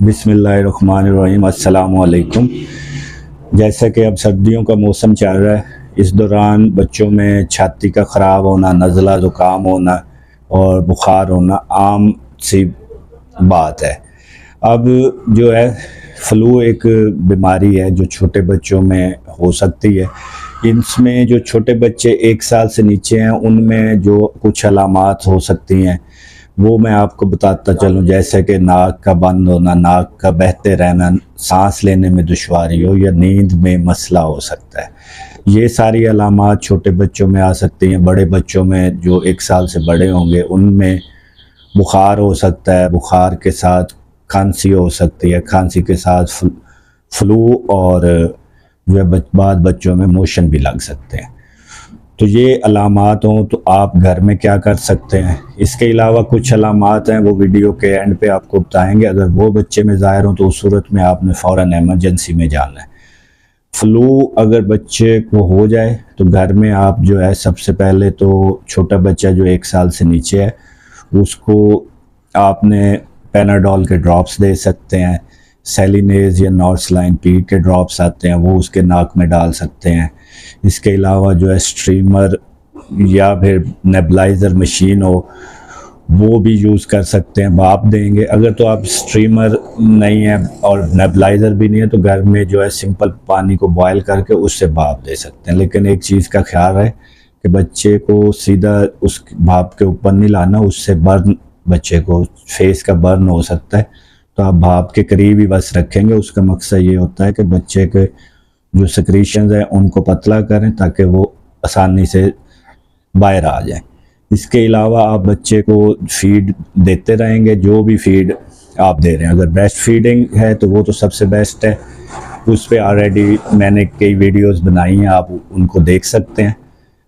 बिस्मिल्लाहिर्रहमानिर्रहीम, अस्सलाम वालेकुम। जैसा कि अब सर्दियों का मौसम चल रहा है, इस दौरान बच्चों में छाती का ख़राब होना, नज़ला ज़ुकाम होना और बुखार होना आम सी बात है। अब जो है फ्लू एक बीमारी है जो छोटे बच्चों में हो सकती है। इसमें जो छोटे बच्चे 1 साल से नीचे हैं उनमें जो कुछ अलामात हो सकती हैं वो मैं आपको बताता चलूँ, जैसे कि नाक का बंद होना, नाक का बहते रहना, सांस लेने में दुश्वारी हो या नींद में मसला हो सकता है। ये सारी अलामात छोटे बच्चों में आ सकती हैं। बड़े बच्चों में जो 1 साल से बड़े होंगे उनमें बुखार हो सकता है, बुखार के साथ खांसी हो सकती है, खांसी के साथ फ्लू और जो है बाद बच्चों में मोशन भी लग सकते हैं। तो ये अलामात हों तो आप घर में क्या कर सकते हैं। इसके अलावा कुछ अलामात हैं वो वीडियो के एंड पे आपको बताएंगे। अगर वो बच्चे में ज़ाहिर हो तो उस सूरत में आपने फ़ौरन एमरजेंसी में जाना है। फ्लू अगर बच्चे को हो जाए तो घर में आप जो है सबसे पहले तो छोटा बच्चा जो 1 साल से नीचे है उसको आपने पैनाडोल के ड्रॉप्स दे सकते हैं। सेलिनेज या नॉर्सलाइन पी के ड्रॉप्स आते हैं वो उसके नाक में डाल सकते हैं। इसके अलावा जो है स्ट्रीमर या फिर नेबुलाइज़र मशीन हो वो भी यूज़ कर सकते हैं, भाप देंगे। अगर तो आप स्ट्रीमर नहीं है और नेबुलाइज़र भी नहीं है तो घर में जो है सिंपल पानी को बॉयल करके उससे भाप दे सकते हैं। लेकिन एक चीज़ का ख्याल है कि बच्चे को सीधा उस भाप के ऊपर नहीं लाना, उससे बर्न, बच्चे को फेस का बर्न हो सकता है। तो आप भाप के करीब ही बस रखेंगे। उसका मकसद ये होता है कि बच्चे के जो सिक्रीशंस हैं उनको पतला करें ताकि वो आसानी से बाहर आ जाए। इसके अलावा आप बच्चे को फीड देते रहेंगे, जो भी फीड आप दे रहे हैं। अगर ब्रेस्ट फीडिंग है तो वो तो सबसे बेस्ट है, उस पर ऑलरेडी मैंने कई वीडियोस बनाई हैं, आप उनको देख सकते हैं।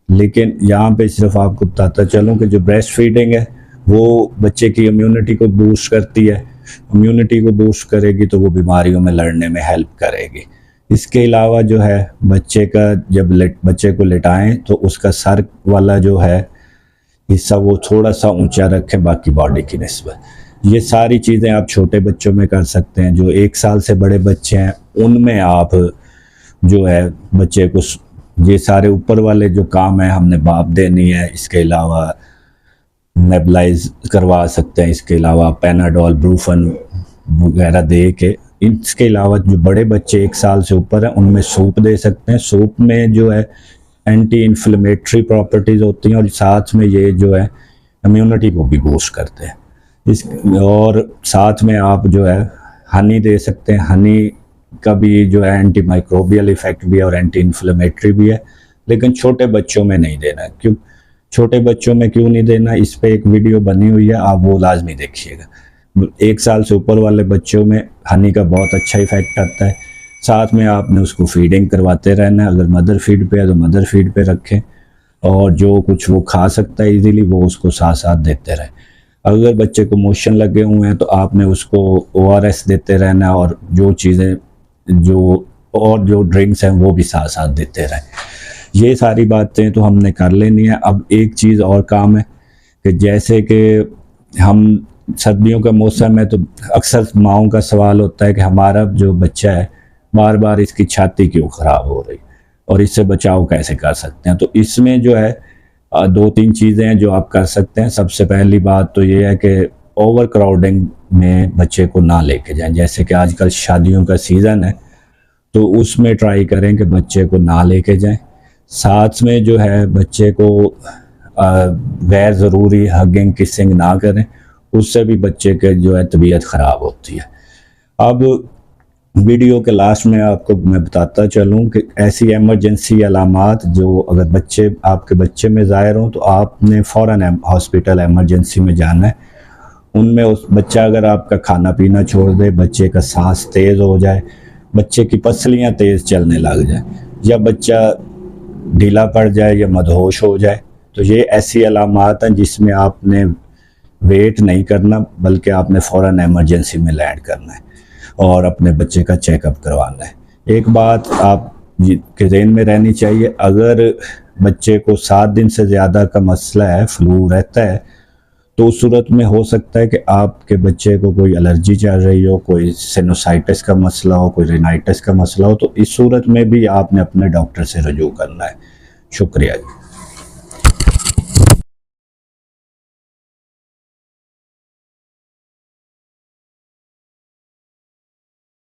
लेकिन यहाँ पे सिर्फ आपको बताता चलूँ कि जो ब्रेस्ट फीडिंग है वो बच्चे की इम्यूनिटी को बूस्ट करती है। इम्यूनिटी को बूस्ट करेगी तो वो बीमारियों में लड़ने में हेल्प करेगी। इसके अलावा जो है बच्चे का जब बच्चे को लेटाएं तो उसका सर वाला जो है हिस्सा वो थोड़ा सा ऊंचा रखें बाकी बॉडी की निस्बत। ये सारी चीज़ें आप छोटे बच्चों में कर सकते हैं। जो 1 साल से बड़े बच्चे हैं उनमें आप जो है बच्चे को ये सारे ऊपर वाले जो काम है, हमने भाप देनी है, इसके अलावा नेबुलाइज करवा सकते हैं, इसके अलावा पैनाडोल ब्रूफन वगैरह दे के। इसके अलावा जो बड़े बच्चे 1 साल से ऊपर हैं उनमें सूप दे सकते हैं। सूप में जो है एंटी इन्फ्लेमेटरी प्रॉपर्टीज़ होती हैं और साथ में ये जो है इम्यूनिटी को भी बूस्ट करते हैं। इस और साथ में आप जो है हनी दे सकते हैं। हनी का भी जो है एंटी माइक्रोबियल इफ़ेक्ट भी है और एंटी इन्फ्लेमेटरी भी है, लेकिन छोटे बच्चों में नहीं देना। क्यों छोटे बच्चों में क्यों नहीं देना, इस पर एक वीडियो बनी हुई है, आप वो लाजमी देखिएगा। 1 साल से ऊपर वाले बच्चों में हनी का बहुत अच्छा इफेक्ट आता है। साथ में आपने उसको फीडिंग करवाते रहना है। अगर मदर फीड पे है तो मदर फीड पे रखें और जो कुछ वो खा सकता है इजीली वो उसको साथ साथ देते रहें। अगर बच्चे को मोशन लगे हुए हैं तो आपने उसको ORS देते रहना और जो चीज़ें जो ड्रिंक्स हैं वो भी साथ साथ देते रहें। ये सारी बातें तो हमने कर लेनी है। अब एक चीज़ और काम है कि जैसे कि हम सर्दियों का मौसम है तो अक्सर माओं का सवाल होता है कि हमारा जो बच्चा है बार बार इसकी छाती क्यों ख़राब हो रही और इससे बचाव कैसे कर सकते हैं। तो इसमें जो है 2-3 चीज़ें हैं जो आप कर सकते हैं। सबसे पहली बात तो ये है कि ओवर क्राउडिंग में बच्चे को ना लेके जाएं। जैसे कि आजकल शादियों का सीज़न है तो उसमें ट्राई करें कि बच्चे को ना लेके जाएं। साथ में जो है बच्चे को गैर ज़रूरी हगिंग किसिंग ना करें, उससे भी बच्चे के जो है तबीयत ख़राब होती है। अब वीडियो के लास्ट में आपको मैं बताता चलूं कि ऐसी एमरजेंसी अलामात जो अगर आपके बच्चे में ज़ाहिर हों तो आपने फ़ौरन हॉस्पिटल एमरजेंसी में जाना है। उनमें उस बच्चा अगर आपका खाना पीना छोड़ दे, बच्चे का सांस तेज़ हो जाए, बच्चे की पसलियाँ तेज़ चलने लग जाए या बच्चा ढीला पड़ जाए या मदहोश हो जाए, तो ये ऐसी अलामात हैं जिसमें आपने वेट नहीं करना बल्कि आपने फ़ौरन एमरजेंसी में लैंड करना है और अपने बच्चे का चेकअप करवाना है। एक बात आप के ज़हन में रहनी चाहिए, अगर बच्चे को 7 दिन से ज़्यादा का मसला है, फ्लू रहता है, तो उस सूरत में हो सकता है कि आपके बच्चे को कोई एलर्जी चल रही हो, कोई साइनोसाइटिस का मसला हो, कोई रिनाइटिस का मसला हो, तो इस सूरत में भी आपने अपने डॉक्टर से रजू करना है। शुक्रिया जी।